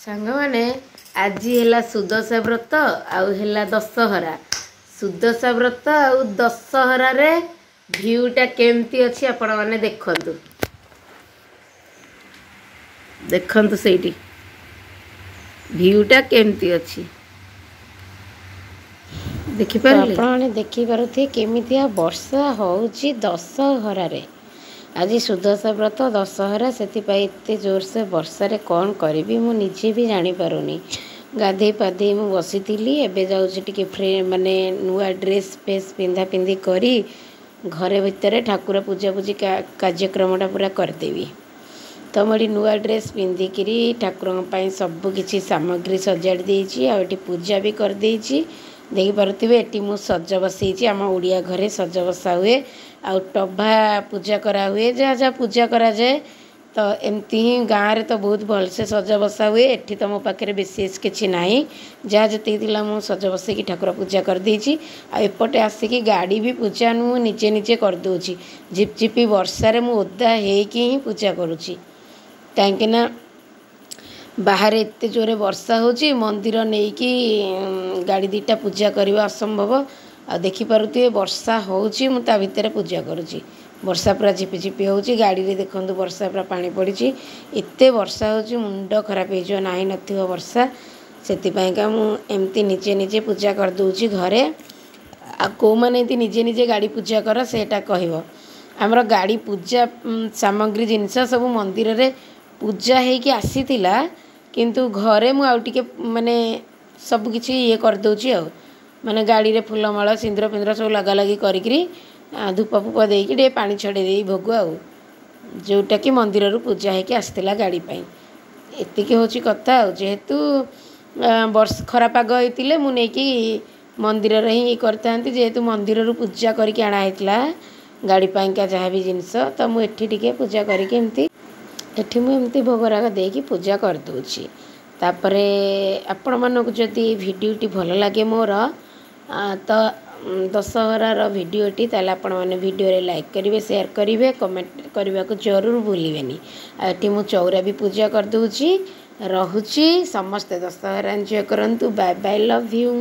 सांग माने आज है सुदशा व्रत आउ है दशहरा सुदशा व्रत आउ दशहरा रे भ्यूटा केमती अच्छी आपण मैंने देखंतु देखंतु सेठी भ्यूटा केमती अच्छी देखि पारले आपने देखि पारुथे केमितिया वर्षा होउची दशहरा रे आज सुदशा व्रत दशहरा से एते जोर से वर्षा रे कौन करी मु निजे भी जानी पारुनी गाधे पाधे मु बसी एबे जाउची टिके फ्रे माने नुआ ड्रेस फेस पिंधा पिंधी करी घरे भितर ठाकुर पूजा पूजी कार्यक्रमटा पूरा करदेवी तो मुझे नुआ ड्रेस पिंधिकी ठाकुर सब किसी सामग्री सजाड़ देची आ पूजा भी कर देची देखि पारुथिबे एटी मु सज बसैची आम ओडिया घरे सज बसा हुए आ टभा पूजा करा हुए जहाँ जहाँ पूजा करा जाए तो एमती ही गाँव में तो बहुत भलसे सज बसा हुए एठी तो मो पाखे विशेष किसी ना जहाँ जी मु सज बसैकी ठाकुर पूजा कर देची आ एपटे आसिकी गाड़ी भी पूजा नु निजे निजे कर दूची झिपझिपी वर्षा मु ओदा हेकी ही पूजा करुची कहीं बाहर एते जोरे वर्षा होची मंदिर नहीं कि गाड़ी दीटा पूजा करवा असंभव आ देखि पारुथिबे वर्षा होची मु ता भितर पूजा करुची वर्षा पूरा झिपी झिपी होची गाड़ी रे देखंतु वर्षा पूरा पानी पड़ीची एते वर्षा होची मुंड खराब हे जो नाही नथिबो वर्षा सेति पय का मु एमती निजे निजे पूजा कर दूची घरे आ को माने एती निजे निजे गाड़ी पूजा कर सेटा कहबो हमर गाड़ी पूजा सामग्री जिनस सब मंदिर रे पूजा हे कि आसीतिला किंतु घरे मु आउ टिके माने सब किछि ये कर दोची आ माने गाड़ी रे फूलमाला सिंदूर पिंदूर सब लगा लगी करिकरी धूप फूप देकी टे पानी छड़े दे भोग आ जोटा कि मंदिर रु पूजा हे कि आसीतिला गाड़ी पई एतिके होची कथा आ जेहेतु वर्ष खरा पाग होइतिले मु नै कि मंदिर रे ही करतांती जेहेतु मंदिर रु पूजा करके आना हेतला गाड़ी पई का जहाँ भी जिनस तो मु एठी टिके पूजा करके एमती एठी मु एमती भोगराग देकी पूजा कर दूची तापरे आपण मानक जदि भिडियोटी भल लगे मोर तो दशहरार भिडियोटी ताले आपण माने भिडियो रे लाइक करिवे शेयर करिवे कमेंट करबा को जरूर भूलिबेनी एठी मु चौरा भी पूजा कर दूची रहुची समस्त दशहरा एंजॉय करंतु बाय बाय लव यू।